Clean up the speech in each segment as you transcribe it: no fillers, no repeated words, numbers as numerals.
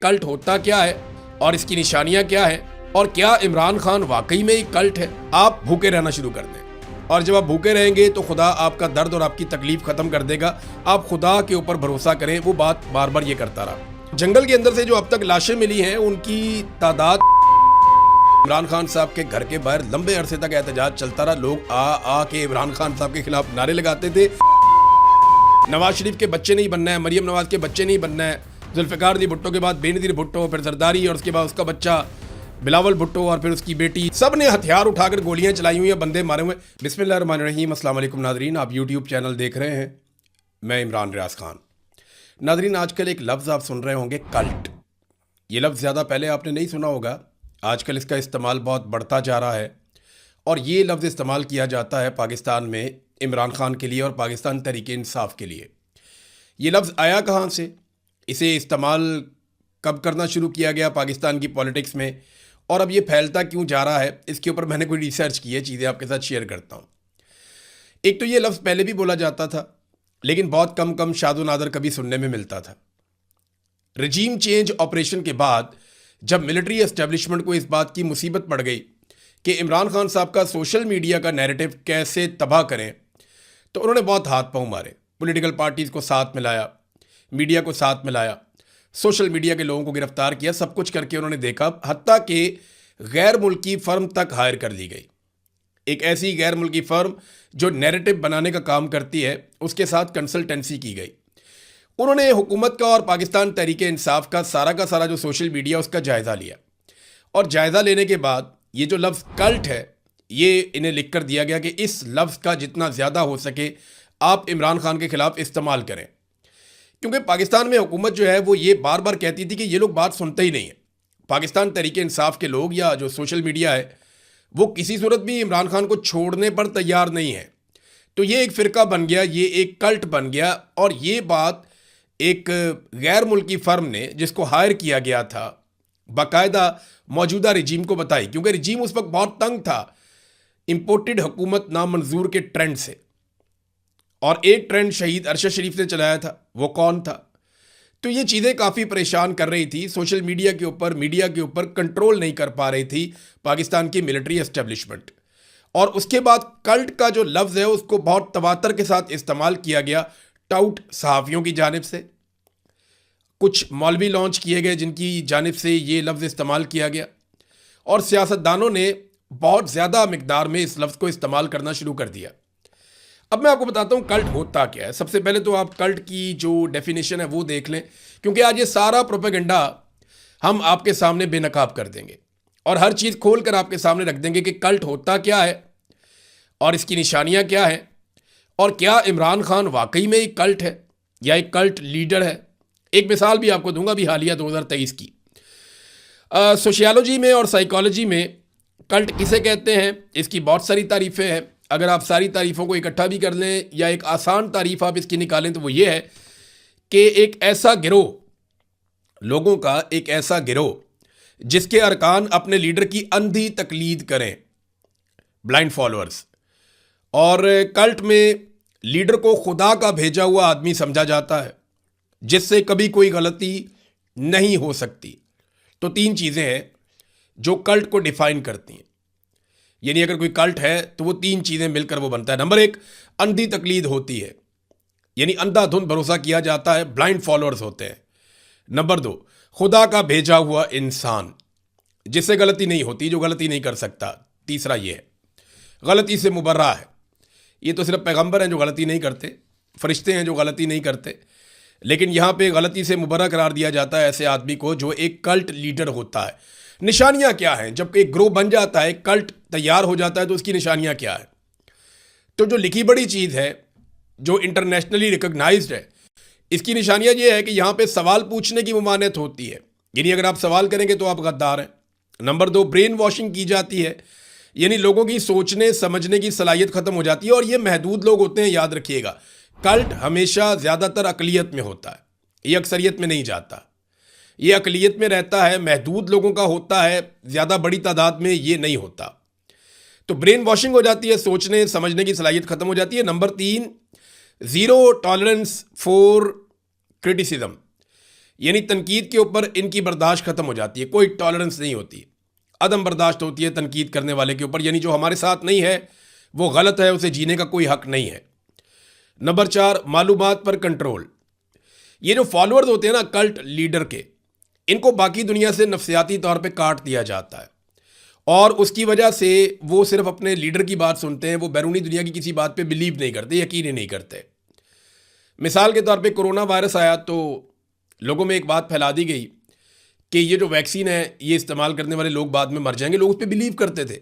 Cult होता क्या है और इसकी निशानियां क्या हैं और क्या इमरान खान वाकई में एक कल्ट है। आप भूखे रहना शुरू कर दें और जब आप भूखे रहेंगे तो खुदा आपका दर्द और आपकी तकलीफ खत्म कर देगा। आप खुदा के ऊपर भरोसा करें। वो बात बार बार ये करता रहा। जंगल के अंदर से जो अब तक लाशें मिली हैं उनकी तादाद, इमरान खान साहब के घर के बाहर लंबे अरसे तक एहतजाज चलता रहा। लोग आ के इमरान खान साहब के खिलाफ नारे लगाते थे। नवाज शरीफ के बच्चे नहीं बनना है, मरियम नवाज के बच्चे नहीं बनना है, जुल्फिकार अली भुट्टो के बाद बेनज़ीर भुट्टो, फिर जरदारी और उसके बाद उसका बच्चा बिलावल भुट्टो और फिर उसकी बेटी, सब ने हथियार उठाकर गोलियां चलाई हुई हैं, बंदे मारे हुए। बिस्मिल्लाहिर्रहमानिर्रहीम, अस्सलाम वालेकुम नादरीन, आप यूट्यूब चैनल देख रहे हैं, मैं इमरान रियाज खान। नादरीन, आजकल एक लफ्ज़ आप सुन रहे होंगे, कल्ट। ये लफ्ज़ ज़्यादा पहले आपने नहीं सुना होगा। आजकल इसका इस्तेमाल बहुत बढ़ता जा रहा है और ये लफ्ज़ इस्तेमाल किया जाता है पाकिस्तान में इमरान खान के लिए और पाकिस्तान तहरीक इंसाफ के लिए। ये लफ्ज़ आया कहाँ से, इसे इस्तेमाल कब करना शुरू किया गया पाकिस्तान की पॉलिटिक्स में, और अब ये फैलता क्यों जा रहा है, इसके ऊपर मैंने कोई रिसर्च की है, चीज़ें आपके साथ शेयर करता हूँ। एक तो ये लफ्ज़ पहले भी बोला जाता था लेकिन बहुत कम शादो नादर कभी सुनने में मिलता था। रजीम चेंज ऑपरेशन के बाद जब मिलिट्री एस्टेब्लिशमेंट को इस बात की मुसीबत पड़ गई कि इमरान खान साहब का सोशल मीडिया का नैरेटिव कैसे तबाह करें, तो उन्होंने बहुत हाथ पांव मारे। पॉलिटिकल पार्टीज़ को साथ मिलाया, मीडिया को साथ मिलाया, सोशल मीडिया के लोगों को गिरफ्तार किया, सब कुछ करके उन्होंने देखा, हत्ता कि गैर मुल्की फ़र्म तक हायर कर ली गई। एक ऐसी गैर मुल्की फ़र्म जो नैरेटिव बनाने का काम करती है, उसके साथ कंसल्टेंसी की गई। उन्होंने हुकूमत का और पाकिस्तान तहरीक इंसाफ का सारा जो सोशल मीडिया उसका जायज़ा लिया और जायज़ा लेने के बाद ये जो लफ्ज़ कल्ट है ये इन्हें लिख कर दिया गया कि इस लफ्ज़ का जितना ज़्यादा हो सके आप इमरान खान के ख़िलाफ़ इस्तेमाल करें। क्योंकि पाकिस्तान में हुकूमत जो है वो ये बार बार कहती थी कि ये लोग बात सुनते ही नहीं है। पाकिस्तान तहरीक इंसाफ के लोग या जो सोशल मीडिया है वो किसी सूरत भी इमरान खान को छोड़ने पर तैयार नहीं है। तो ये एक फ़िरका बन गया, ये एक कल्ट बन गया और ये बात एक गैर मुल्की फ़र्म ने जिसको हायर किया गया था बाकायदा मौजूदा रजीम को बताई, क्योंकि रजीम उस वक्त बहुत तंग था इम्पोर्टेड हुकूमत नामंजूर के ट्रेंड से। और एक ट्रेंड शहीद अरशद शरीफ ने चलाया था, वो कौन था? तो ये चीज़ें काफ़ी परेशान कर रही थी। सोशल मीडिया के ऊपर, मीडिया के ऊपर कंट्रोल नहीं कर पा रही थी पाकिस्तान की मिलिट्री एस्टेब्लिशमेंट। और उसके बाद कल्ट का जो लफ्ज़ है उसको बहुत तवातर के साथ इस्तेमाल किया गया टाउट सहाफ़ियों की जानिब से। कुछ मौलवी लॉन्च किए गए जिनकी जानिब से ये लफ्ज़ इस्तेमाल किया गया और सियासतदानों ने बहुत ज़्यादा मिकदार में इस लफ्ज़ को इस्तेमाल करना शुरू कर दिया। अब मैं आपको बताता हूँ कल्ट होता क्या है। सबसे पहले तो आप कल्ट की जो डेफिनेशन है वो देख लें, क्योंकि आज ये सारा प्रोपेगेंडा हम आपके सामने बेनकाब कर देंगे और हर चीज़ खोल कर आपके सामने रख देंगे कि कल्ट होता क्या है और इसकी निशानियाँ क्या हैं और क्या इमरान खान वाकई में एक कल्ट है या एक कल्ट लीडर है। एक मिसाल भी आपको दूंगा अभी हालिया 2023 की। सोशियोलॉजी में और साइकोलॉजी में कल्ट किसे कहते हैं, इसकी बहुत सारी तारीफ़ें हैं। अगर आप सारी तारीफ़ों को इकट्ठा भी कर लें या एक आसान तारीफ़ आप इसकी निकालें तो वो ये है कि एक ऐसा गिरोह, लोगों का एक ऐसा गिरोह जिसके अरकान अपने लीडर की अंधी तकलीद करें, ब्लाइंड फॉलोअर्स। और कल्ट में लीडर को खुदा का भेजा हुआ आदमी समझा जाता है जिससे कभी कोई गलती नहीं हो सकती। तो तीन चीज़ें हैं जो कल्ट को डिफाइन करती हैं, यानी अगर कोई कल्ट है तो वो तीन चीज़ें मिलकर वो बनता है। नंबर एक, अंधी तकलीद होती है, यानी अंधाधुंध भरोसा किया जाता है, ब्लाइंड फॉलोअर्स होते हैं। नंबर दो, खुदा का भेजा हुआ इंसान जिससे गलती नहीं होती, जो गलती नहीं कर सकता। तीसरा ये है गलती से मुबर्रा है, ये तो सिर्फ पैगंबर हैं जो गलती नहीं करते, फरिश्ते हैं जो गलती नहीं करते, लेकिन यहाँ पे गलती से मुबर्रा करार दिया जाता है ऐसे आदमी को जो एक कल्ट लीडर होता है। निशानियाँ क्या हैं जब एक ग्रोह बन जाता है, कल्ट तैयार हो जाता है, तो उसकी निशानियाँ क्या है? तो जो लिखी बड़ी चीज़ है जो इंटरनेशनली रिकॉग्नाइज्ड है, इसकी निशानियाँ ये है कि यहाँ पे सवाल पूछने की ममानियत होती है, यानी अगर आप सवाल करेंगे तो आप गद्दार हैं। नंबर दो, ब्रेन वॉशिंग की जाती है, यानी लोगों की सोचने समझने की सलाहियत ख़त्म हो जाती है और ये महदूद लोग होते हैं, याद रखिएगा। कल्ट हमेशा ज़्यादातर अक़लियत में होता है, ये अक्सरियत में नहीं जाता, ये अक़लियत में रहता है, महदूद लोगों का होता है, ज़्यादा बड़ी तादाद में ये नहीं होता। तो ब्रेन वॉशिंग हो जाती है, सोचने समझने की सलाहियत ख़त्म हो जाती है। नंबर तीन, ज़ीरो टॉलरेंस फॉर क्रिटिसिज्म, यानी तनकीद के ऊपर इनकी बर्दाश्त खत्म हो जाती है, कोई टॉलरेंस नहीं होती, अदम बर्दाश्त होती है तनकीद करने वाले के ऊपर, यानी जो हमारे साथ नहीं है वो गलत है, उसे जीने का कोई हक नहीं है। नंबर 4, मालूमात पर कंट्रोल। ये जो फॉलोअर्स होते हैं ना कल्ट लीडर के, इनको बाकी दुनिया से नफसियाती तौर पे काट दिया जाता है और उसकी वजह से वो सिर्फ अपने लीडर की बात सुनते हैं, वो बैरूनी दुनिया की किसी बात पे बिलीव नहीं करते, यकीन ही नहीं करते। मिसाल के तौर पे कोरोना वायरस आया तो लोगों में एक बात फैला दी गई कि ये जो वैक्सीन है ये इस्तेमाल करने वाले लोग बाद में मर जाएंगे। लोग उस पर बिलीव करते थे,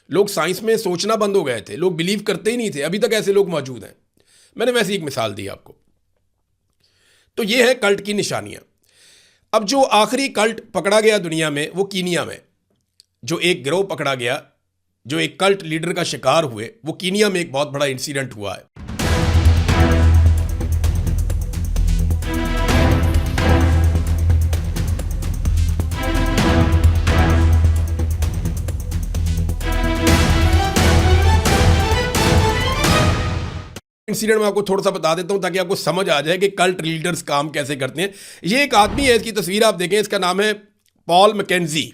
लोग साइंस में सोचना बंद हो गए थे, लोग बिलीव करते ही नहीं थे। अभी तक ऐसे लोग मौजूद हैं। मैंने वैसे एक मिसाल दी आपको। तो ये है कल्ट की निशानियां। अब जो आखिरी कल्ट पकड़ा गया दुनिया में वो कीनिया में, जो एक गिरोह पकड़ा गया जो एक कल्ट लीडर का शिकार हुए, वो कीनिया में एक बहुत बड़ा इंसिडेंट हुआ है। इंसिडेंट में आपको थोड़ा सा बता देता हूं ताकि आपको समझ आ जाए कि कल्ट लीडर्स काम कैसे करते हैं। ये एक आदमी है, इसकी तस्वीर आप देखें, इसका नाम है पॉल मैकेंजी।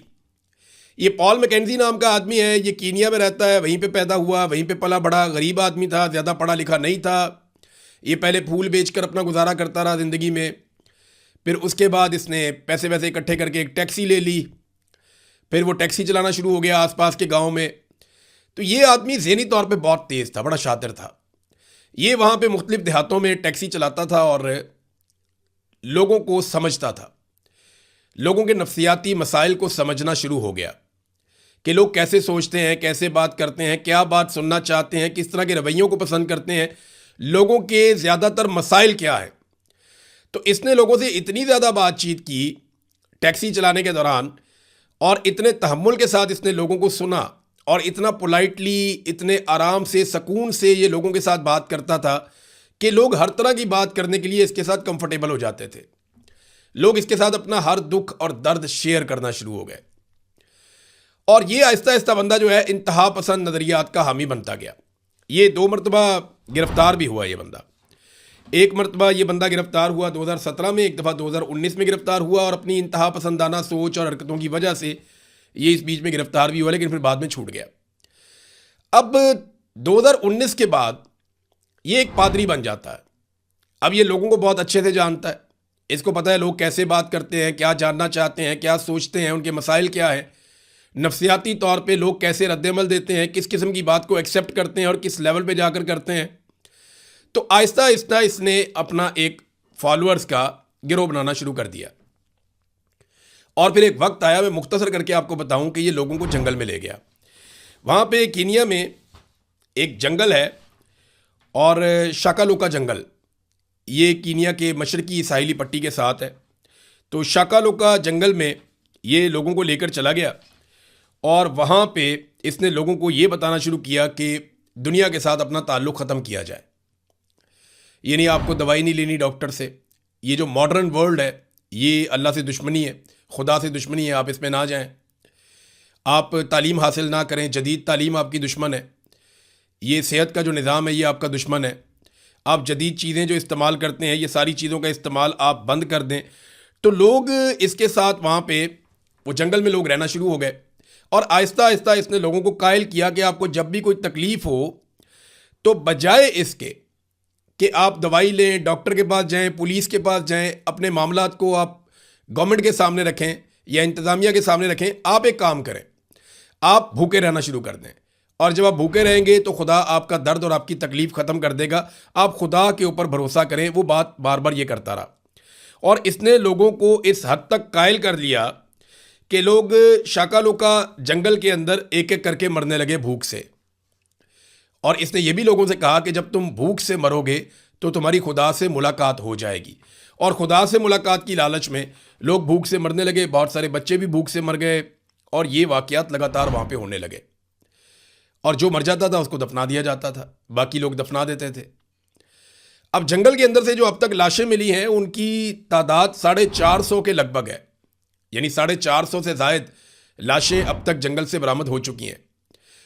ये पॉल मैकेंजी नाम का आदमी है, ये कीनिया में रहता है, वहीं पे पैदा हुआ, वहीं पे पला बड़ा, गरीब आदमी था, ज़्यादा पढ़ा लिखा नहीं था। ये पहले फूल बेचकर अपना गुजारा करता रहा ज़िंदगी में, फिर उसके बाद इसने पैसे वैसे इकट्ठे करके एक टैक्सी ले ली, फिर वो टैक्सी चलाना शुरू हो गया आसपास के गाँव में। तो ये आदमी ज़हनी तौर पर बहुत तेज़ था, बड़ा शातिर था। ये वहाँ पे मुख्तलिफ देहातों में टैक्सी चलाता था और लोगों को समझता था, लोगों के नफ्सियाती मसाइल को समझना शुरू हो गया कि लोग कैसे सोचते हैं, कैसे बात करते हैं, क्या बात सुनना चाहते हैं, किस तरह के रवैयों को पसंद करते हैं, लोगों के ज़्यादातर मसाइल क्या हैं। तो इसने लोगों से इतनी ज़्यादा बातचीत की टैक्सी चलाने के दौरान और इतने तहम्मुल के साथ इसने लोगों को सुना और इतना पोलाइटली, इतने आराम से, सुकून से ये लोगों के साथ बात करता था कि लोग हर तरह की बात करने के लिए इसके साथ कंफर्टेबल हो जाते थे। लोग इसके साथ अपना हर दुख और दर्द शेयर करना शुरू हो गए और ये आहिस्ता आहिस्ता बंदा जो है इंतहा पसंद नज़रियात का हामी बनता गया। ये 2 मरतबा गिरफ्तार भी हुआ ये बंदा। एक मरतबा ये बंदा गिरफ्तार हुआ 2017 में, एक दफ़ा 2019 में गिरफ्तार हुआ और अपनी इंतहा पसंदाना सोच और हरकतों की वजह से ये इस बीच में गिरफ्तार भी हुआ, लेकिन फिर बाद में छूट गया। अब 2019 के बाद ये एक पादरी बन जाता है। अब ये लोगों को बहुत अच्छे से जानता है, इसको पता है लोग कैसे बात करते हैं, क्या जानना चाहते हैं, क्या सोचते हैं, उनके मसाइल क्या हैं, नफ्सियाती तौर पे लोग कैसे रद्दमल देते हैं, किस किस्म की बात को एक्सेप्ट करते हैं और किस लेवल पे जाकर करते हैं। तो आहिस्ता आहिस्ता इसने अपना एक फॉलोअर्स का गिरोह बनाना शुरू कर दिया और फिर एक वक्त आया, मैं मुख्तसर करके आपको बताऊं, कि ये लोगों को जंगल में ले गया। वहाँ पे कीनिया में एक जंगल है और शाकालोका जंगल, ये कीनिया के मशरकी साहिली पट्टी के साथ है। तो शाकालोका जंगल में ये लोगों को लेकर चला गया और वहाँ पे इसने लोगों को ये बताना शुरू किया कि दुनिया के साथ अपना ताल्लुक़ ख़त्म किया जाए। यानी आपको दवाई नहीं लेनी डॉक्टर से। ये जो मॉडर्न वर्ल्ड है ये अल्लाह से दुश्मनी है, खुदा से दुश्मनी है, आप इसमें ना जाएं। आप तालीम हासिल ना करें, जदीद तालीम आपकी दुश्मन है। ये सेहत का जो निज़ाम है ये आपका दुश्मन है। आप जदीद चीज़ें जो इस्तेमाल करते हैं ये सारी चीज़ों का इस्तेमाल आप बंद कर दें। तो लोग इसके साथ वहाँ पे वो जंगल में लोग रहना शुरू हो गए और आहिस्ता आहिस्ता इसने लोगों को कायल किया कि आपको जब भी कोई तकलीफ़ हो तो बजाय इसके कि आप दवाई लें, डॉक्टर के पास जाएं, पुलिस के पास जाएं, अपने मामलात को आप गवर्नमेंट के सामने रखें या इंतज़ामिया के सामने रखें, आप एक काम करें, आप भूखे रहना शुरू कर दें। और जब आप भूखे रहेंगे तो खुदा आपका दर्द और आपकी तकलीफ़ ख़त्म कर देगा। आप खुदा के ऊपर भरोसा करें। वो बात बार बार ये करता रहा और इसने लोगों को इस हद तक कायल कर लिया कि लोग शाकालोका जंगल के अंदर एक एक करके मरने लगे भूख से। और इसने ये भी लोगों से कहा कि जब तुम भूख से मरोगे तो तुम्हारी खुदा से मुलाकात हो जाएगी। और खुदा से मुलाकात की लालच में लोग भूख से मरने लगे, बहुत सारे बच्चे भी भूख से मर गए और ये वाक़यात लगातार वहाँ पे होने लगे। और जो मर जाता था उसको दफना दिया जाता था, बाकी लोग दफना देते थे। अब जंगल के अंदर से जो अब तक लाशें मिली हैं उनकी तादाद 450 के लगभग है। यानी 450 से ज़ायद लाशें अब तक जंगल से बरामद हो चुकी हैं।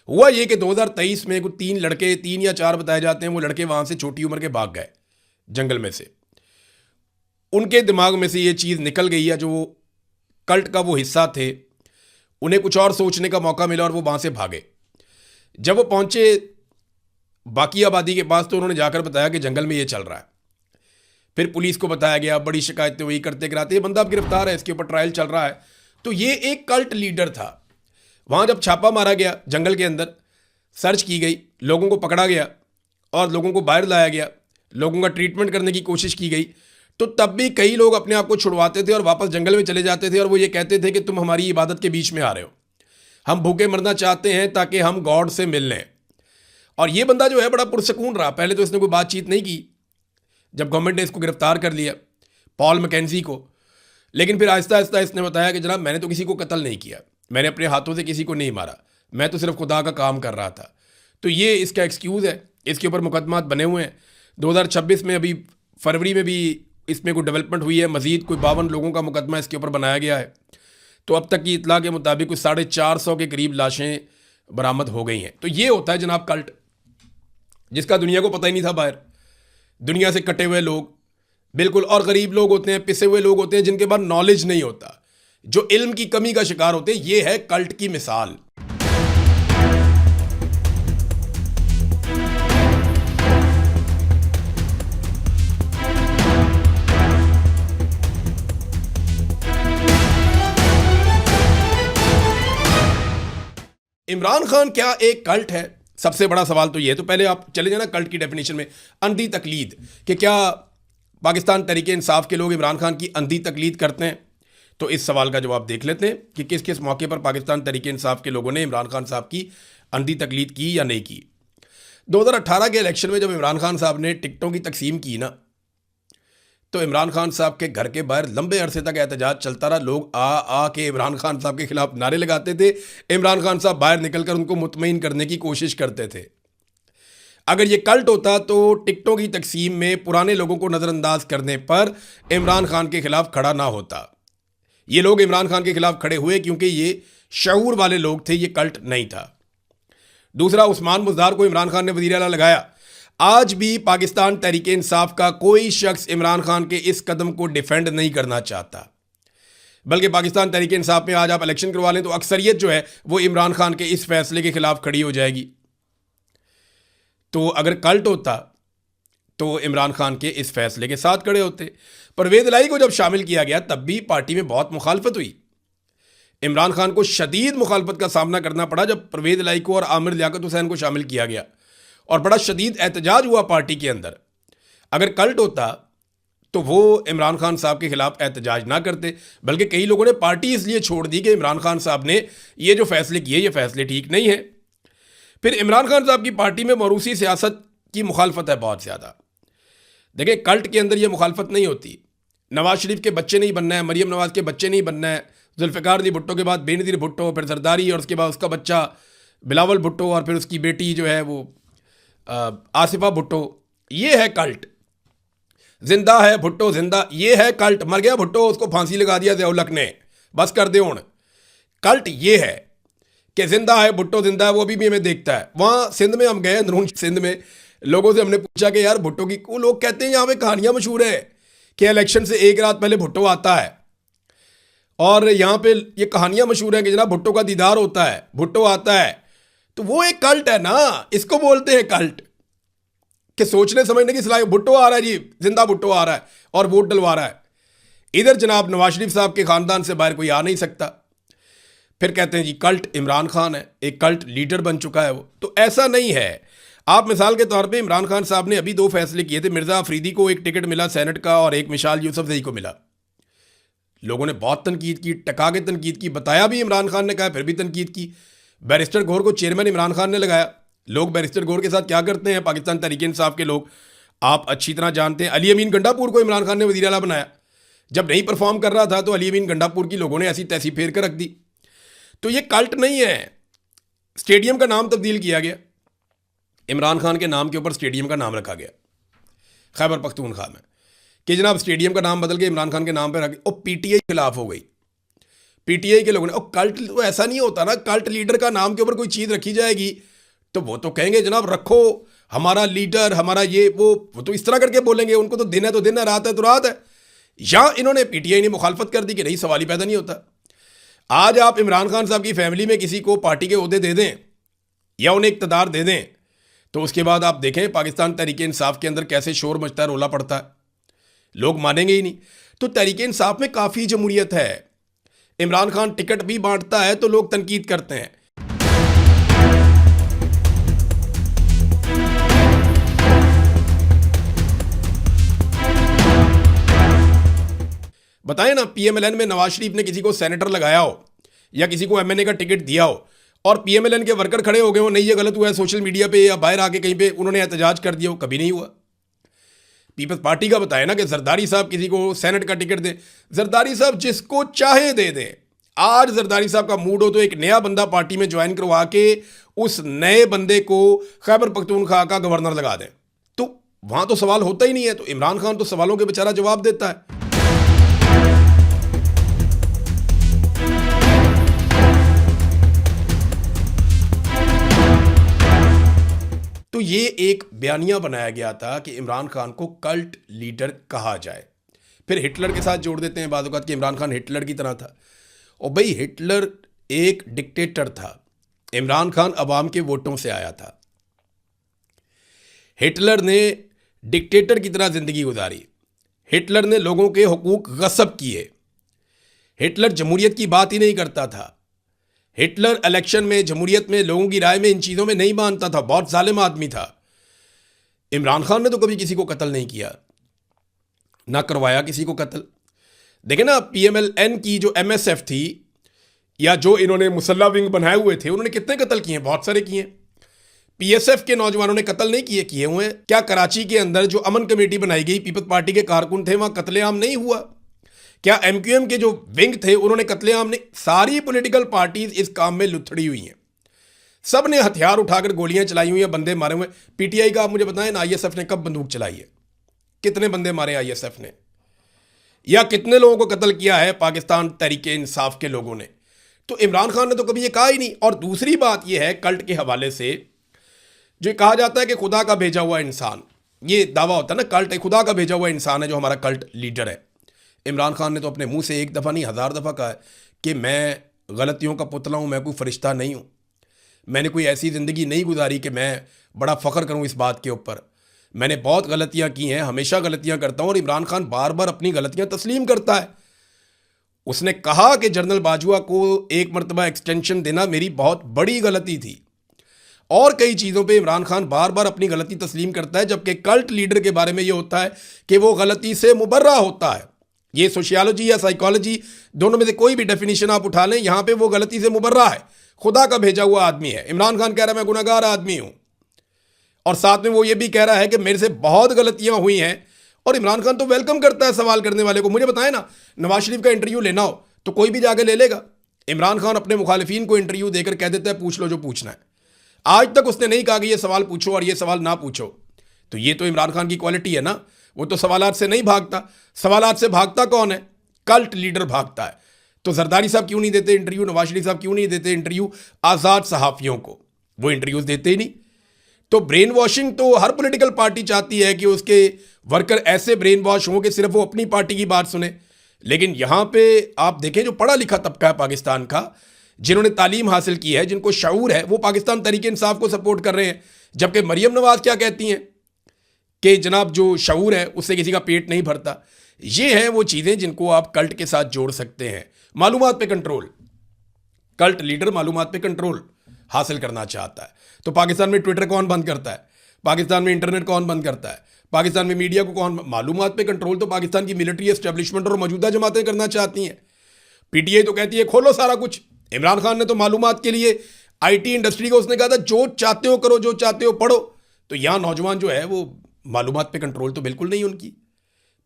हुआ ये कि 2023 में कुछ 3 लड़के, 3 या 4 बताए जाते हैं, वो लड़के वहाँ से छोटी उम्र के भाग गए जंगल में से। उनके दिमाग में से ये चीज़ निकल गई है, जो कल्ट का वो हिस्सा थे उन्हें कुछ और सोचने का मौका मिला और वो वहाँ से भागे। जब वो पहुँचे बाकी आबादी के पास तो उन्होंने जाकर बताया कि जंगल में ये चल रहा है। फिर पुलिस को बताया गया, बड़ी शिकायतें हुई, करते कराते ये बंदा अब गिरफ्तार है, इसके ऊपर ट्रायल चल रहा है। तो ये एक कल्ट लीडर था। वहाँ जब छापा मारा गया, जंगल के अंदर सर्च की गई, लोगों को पकड़ा गया और लोगों को बाहर लाया गया, लोगों का ट्रीटमेंट करने की कोशिश की गई, तो तब भी कई लोग अपने आप को छुड़वाते थे और वापस जंगल में चले जाते थे और वो ये कहते थे कि तुम हमारी इबादत के बीच में आ रहे हो, हम भूखे मरना चाहते हैं ताकि हम गॉड से मिल लें। और ये बंदा जो है बड़ा पुरसकून रहा। पहले तो इसने कोई बातचीत नहीं की जब गवर्नमेंट ने इसको गिरफ्तार कर लिया, पॉल मैकेंजी को, लेकिन फिर आहिस्ता आहिस्ता इसने बताया कि जनाब मैंने तो किसी को कत्ल नहीं किया, मैंने अपने हाथों से किसी को नहीं मारा, मैं तो सिर्फ खुदा का काम कर रहा था। तो ये इसका एक्सक्यूज़ है। इसके ऊपर मुकदमात बने हुए हैं। 2026 में अभी फरवरी में भी इसमें कोई डेवलपमेंट हुई है, मजीद कोई 52 लोगों का मुकदमा इसके ऊपर बनाया गया है। तो अब तक की इतला के मुताबिक कुछ 450 के करीब लाशें बरामद हो गई हैं। तो ये होता है जनाब कल्ट, जिसका दुनिया को पता ही नहीं था। बाहर दुनिया से कटे हुए लोग बिल्कुल, और गरीब लोग होते हैं, पिसे हुए लोग होते हैं, जिनके पास नॉलेज नहीं होता, जो इल्म की कमी का शिकार होते हैं। ये है कल्ट की मिसाल। इमरान खान क्या एक कल्ट है? सबसे बड़ा सवाल तो ये है। तो पहले आप चले जाना कल्ट की डेफिनेशन में, अंधी तकलीद, कि क्या पाकिस्तान तहरीक इंसाफ के लोग इमरान खान की अंधी तकलीद करते हैं? तो इस सवाल का जवाब देख लेते हैं कि किस किस मौके पर पाकिस्तान तहरीक इंसाफ के लोगों ने इमरान खान साहब की अंधी तकलीद की या नहीं की। 2018 के इलेक्शन में जब इमरान खान साहब ने टिकटों की तकसीम की ना, तो इमरान खान साहब के घर के बाहर लंबे अरसे तक एहतजाज चलता रहा। लोग आ के इमरान खान साहब के खिलाफ नारे लगाते थे। इमरान खान साहब बाहर निकलकर उनको मुतमईन करने की कोशिश करते थे। अगर ये कल्ट होता तो टिकटों की तकसीम में पुराने लोगों को नज़रअंदाज करने पर इमरान खान के खिलाफ खड़ा ना होता। ये लोग इमरान खान के खिलाफ खड़े हुए क्योंकि ये शऊर वाले लोग थे, ये कल्ट नहीं था। दूसरा, उस्मान बुज़दार को इमरान खान ने वज़ीर आला लगाया। आज भी पाकिस्तान तहरीक इंसाफ का कोई शख्स इमरान खान के इस कदम को डिफेंड नहीं करना चाहता, बल्कि पाकिस्तान तहरीक इंसाफ में आज आप इलेक्शन करवा लें तो अक्सरियत जो है वो इमरान खान के इस फैसले के खिलाफ खड़ी हो जाएगी। तो अगर कल्ट होता तो इमरान खान के इस फैसले के साथ खड़े होते। परवेज़ इलाही को जब शामिल किया गया तब भी पार्टी में बहुत मुखालफत हुई। इमरान खान को शदीद मुखालफत का सामना करना पड़ा जब परवेज़ इलाही को और आमिर लियाकत हुसैन को शामिल किया गया, और बड़ा शदीद एहतजाज हुआ पार्टी के अंदर। अगर कल्ट होता तो वो इमरान खान साहब के खिलाफ एहतजाज ना करते, बल्कि कई लोगों ने पार्टी इसलिए छोड़ दी कि इमरान खान साहब ने ये जो फैसले किए ये फैसले ठीक नहीं है। फिर इमरान खान साहब की पार्टी में मौरूसी सियासत की मुखालफत है बहुत ज़्यादा। देखिए, कल्ट के अंदर ये मुखालफत नहीं होती। नवाज शरीफ के बच्चे नहीं बनना है, मरीम नवाज के बच्चे नहीं बनना है, जुल्फ़िकार अली भुट्टो के बाद बेनज़ीर भुट्टो, फिर जरदारी, और उसके बाद उसका बच्चा बिलावल भुट्टो, और फिर उसकी बेटी जो है वो आसिफा भुट्टो। ये है कल्ट। जिंदा है भुट्टो जिंदा, ये है कल्ट। मर गया भुट्टो, उसको फांसी लगा दिया ज़िया-उल-हक ने, बस कर दे हुण। कल्ट ये है कि जिंदा है भुट्टो जिंदा है, वो अभी भी हमें देखता है। वहाँ सिंध में हम गए, अंदरून सिंध में, लोगों से हमने पूछा कि यार भुट्टो की, वो लोग कहते हैं यहाँ पे कहानियाँ मशहूर है कि इलेक्शन से एक रात पहले भुट्टो आता है, और यहाँ पे ये कहानियाँ मशहूर हैं कि जनाब भुट्टो का दीदार होता है, भुट्टो आता है। तो वो एक कल्ट है ना, इसको बोलते हैं कल्ट, कि सोचने समझने की सलाह। भुट्टो आ रहा है जी, जिंदा भुट्टो आ रहा है और वोट डलवा रहा है। इधर जनाब नवाज शरीफ साहब के ख़ानदान से बाहर कोई आ नहीं सकता। फिर कहते हैं जी कल्ट इमरान खान है, एक कल्ट लीडर बन चुका है वो। तो ऐसा नहीं है। आप मिसाल के तौर पे इमरान खान साहब ने अभी 2 फैसले किए थे। मिर्ज़ा अफरीदी को एक टिकट मिला सेनेट का, और एक मिशाल यूसुफजई को मिला। लोगों ने बहुत तनकीद की, टका के तनकीद की, बताया भी इमरान खान ने कहा, फिर भी तनकीद की। बैरिस्टर गौर को चेयरमैन इमरान खान ने लगाया। लोग बैरिस्टर गौर के साथ क्या करते हैं पाकिस्तान तहरीक इंसाफ के लोग, आप अच्छी तरह जानते हैं। अली अमीन गंडापुर को इमरान खान ने वज़ीर आला बनाया। जब नहीं परफॉर्म कर रहा था तो अली अमीन गंडापुर की लोगों ने ऐसी तैसी फेर कर रख दी। तो ये कल्ट नहीं है। स्टेडियम का नाम तब्दील किया गया, इमरान खान के नाम के ऊपर स्टेडियम का नाम रखा गया खैबर पख्तूनख्वा में, कि जनाब स्टेडियम का नाम बदल के इमरान खान के नाम पर रख। और पीटीआई खिलाफ हो गई, पीटीआई के लोगों ने। और कल्ट तो ऐसा नहीं होता ना, कल्ट लीडर का नाम के ऊपर कोई चीज़ रखी जाएगी तो वो तो कहेंगे जनाब रखो हमारा लीडर, हमारा ये वो तो इस तरह करके बोलेंगे। उनको तो दिन है तो दिन है, रात है तो रात है। या इन्होंने पीटीआई ने मुखालफत कर दी कि नहीं, सवाल ही पैदा नहीं होता। आज आप इमरान खान साहब की फैमिली में किसी को पार्टी के ओहदे दे दें या उन्हें इक़्तिदार दे दें, तो उसके बाद आप देखें पाकिस्तान तहरीक इंसाफ के अंदर कैसे शोर मचता है, रोला पड़ता है, लोग मानेंगे ही नहीं। तो तहरीक इंसाफ में काफ़ी जमहूरियत है। इमरान खान टिकट भी बांटता है तो लोग तनकीद करते हैं। बताएं ना, पीएमएलएन में नवाज शरीफ ने किसी को सेनेटर लगाया हो या किसी को एमएनए का टिकट दिया हो और पीएमएलएन के वर्कर खड़े हो गए हो, नहीं ये गलत हुआ है, सोशल मीडिया पे या बाहर आके कहीं पे उन्होंने एहतजाज कर दिया हो? कभी नहीं हुआ। पीपल्स पार्टी का बताया ना कि जरदारी साहब किसी को सेनेट का टिकट दे, जरदारी साहब जिसको चाहे दे दें। आज जरदारी साहब का मूड हो तो एक नया बंदा पार्टी में ज्वाइन करवा के उस नए बंदे को खैबर पख्तूनख्वा का गवर्नर लगा दें, तो वहां तो सवाल होता ही नहीं है। तो इमरान खान तो सवालों के बेचारा जवाब देता है। तो ये एक बयानिया बनाया गया था कि इमरान खान को कल्ट लीडर कहा जाए। फिर हिटलर के साथ जोड़ देते हैं बाद औक़ात कि इमरान खान हिटलर की तरह था। और भाई हिटलर एक डिक्टेटर था, इमरान खान अवाम के वोटों से आया था। हिटलर ने डिक्टेटर की तरह ज़िंदगी गुजारी, हिटलर ने लोगों के हुकूक गस्ब किए, हिटलर जमहूरियत की बात ही नहीं करता था, हिटलर इलेक्शन में, जमहूरियत में, लोगों की राय में, इन चीज़ों में नहीं मानता था, बहुत जालिम आदमी था। इमरान खान ने तो कभी किसी को कत्ल नहीं किया, ना करवाया किसी को कत्ल। देखें ना, पीएमएलएन की जो एमएसएफ थी या जो इन्होंने मुसल्ला विंग बनाए हुए थे, उन्होंने कितने कत्ल किए? बहुत सारे किए। पीएसएफ के नौजवानों ने कत्ल नहीं किए हुए हैं क्या? कराची के अंदर जो अमन कमेटी बनाई गई, पीपल्स पार्टी के कारकुन थे, वहां कत्लेआम नहीं हुआ क्या? एमक्यूएम के जो विंग थे उन्होंने कत्लेआम नहीं? सारी पॉलिटिकल पार्टीज इस काम में लुथड़ी हुई हैं, सब ने हथियार उठाकर गोलियां चलाई हुई हैं, बंदे मारे हुए। पीटीआई का आप मुझे बताएं ना, आईएसएफ ने कब बंदूक चलाई है? कितने बंदे मारे आईएसएफ ने? या कितने लोगों को कत्ल किया है पाकिस्तान तहरीक इंसाफ के लोगों ने? तो इमरान खान ने तो कभी ये कहा ही नहीं। और दूसरी बात यह है, कल्ट के हवाले से जो कहा जाता है कि खुदा का भेजा हुआ इंसान, ये दावा होता है ना, कल्ट खुदा का भेजा हुआ इंसान है जो हमारा कल्ट लीडर है। इमरान खान ने तो अपने मुंह से एक दफ़ा नहीं 1000 दफ़ा कहा है कि मैं गलतियों का पुतला हूँ, मैं कोई फरिश्ता नहीं हूँ, मैंने कोई ऐसी ज़िंदगी नहीं गुजारी कि मैं बड़ा फ़ख्र करूँ इस बात के ऊपर। मैंने बहुत गलतियाँ की हैं, हमेशा गलतियाँ करता हूँ। और इमरान खान बार बार अपनी गलतियाँ तस्लीम करता है। उसने कहा कि जनरल बाजवा को एक मरतबा एक्सटेंशन देना मेरी बहुत बड़ी गलती थी। और कई चीज़ों पे इमरान खान बार बार अपनी गलती तस्लीम करता है, जबकि कल्ट लीडर के बारे में ये होता है कि वो गलती से मुबर्रा होता है। ये सोशियोलॉजी या साइकोलॉजी, दोनों में से कोई भी डेफिनेशन आप उठा लें, यहाँ पे वो गलती से मुबर्रा है, खुदा का भेजा हुआ आदमी है। इमरान खान कह रहा है मैं गुनहगार आदमी हूँ, और साथ में वो ये भी कह रहा है कि मेरे से बहुत गलतियाँ हुई हैं। और इमरान खान तो वेलकम करता है सवाल करने वाले को। मुझे बताएं ना, नवाज शरीफ का इंटरव्यू लेना हो तो कोई भी जाके ले लेगा। इमरान खान अपने मुखालिफिन को इंटरव्यू देकर कह देता है पूछ लो जो पूछना है। आज तक उसने नहीं कहा कि ये सवाल पूछो और ये सवाल ना पूछो। तो ये तो इमरान खान की क्वालिटी है ना, वो तो सवालात से नहीं भागता। सवालात से भागता कौन है? कल्ट लीडर भागता है। तो जरदारी साहब क्यों नहीं देते इंटरव्यू? नवाज शरीफ साहब क्यों नहीं देते इंटरव्यू आज़ाद सहाफ़ियों को? वो इंटरव्यूज देते ही नहीं। तो ब्रेन वॉशिंग तो हर पॉलिटिकल पार्टी चाहती है कि उसके वर्कर ऐसे ब्रेन वॉश हों कि सिर्फ वो अपनी पार्टी की बात सुने। लेकिन यहाँ पे आप देखें, जो पढ़ा लिखा तबका है पाकिस्तान का, जिन्होंने तालीम हासिल की है, जिनको शऊर है, वो पाकिस्तान तहरीक इंसाफ को सपोर्ट कर रहे हैं। जबकि मरियम नवाज क्या कहती हैं कि जनाब जो शऊर है उससे किसी का पेट नहीं भरता। ये हैं वो चीज़ें जिनको आप कल्ट के साथ जोड़ सकते हैं। मालूमात पे कंट्रोल, कल्ट लीडर मालूमात पे कंट्रोल हासिल करना चाहता है। तो पाकिस्तान में ट्विटर कौन बंद करता है? पाकिस्तान में इंटरनेट कौन बंद करता है? पाकिस्तान में मीडिया को कौन? मालूमात पे कंट्रोल तो पाकिस्तान की मिलिट्री एस्टेब्लिशमेंट और मौजूदा जमातें करना चाहती हैं। पीटीआई तो कहती है खोलो सारा कुछ। इमरान खान ने तो मालूमात के लिए आईटी इंडस्ट्री को उसने कहा था जो चाहते हो करो, जो चाहते हो पढ़ो। तो यहाँ नौजवान जो है वो मालूमात पे कंट्रोल तो बिल्कुल नहीं उनकी।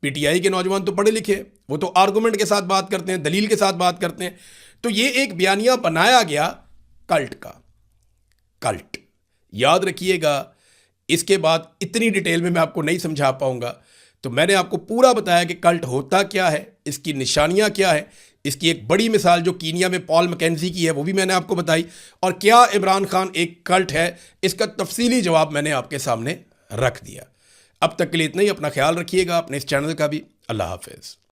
पीटीआई के नौजवान तो पढ़े लिखे, वो तो आर्गूमेंट के साथ बात करते हैं, दलील के साथ बात करते हैं। तो ये एक बयानिया बनाया गया कल्ट का। कल्ट याद रखिएगा, इसके बाद इतनी डिटेल में मैं आपको नहीं समझा पाऊंगा। तो मैंने आपको पूरा बताया कि कल्ट होता क्या है, इसकी निशानियां क्या है। इसकी एक बड़ी मिसाल जो कीनिया में पॉल मैकेंजी की है वो भी मैंने आपको बताई। और क्या इमरान खान एक कल्ट है, इसका तफसीली जवाब मैंने आपके सामने रख दिया। अब तक के लिए इतना ही। अपना ख्याल रखिएगा, अपने इस चैनल का भी। अल्लाह हाफिज़।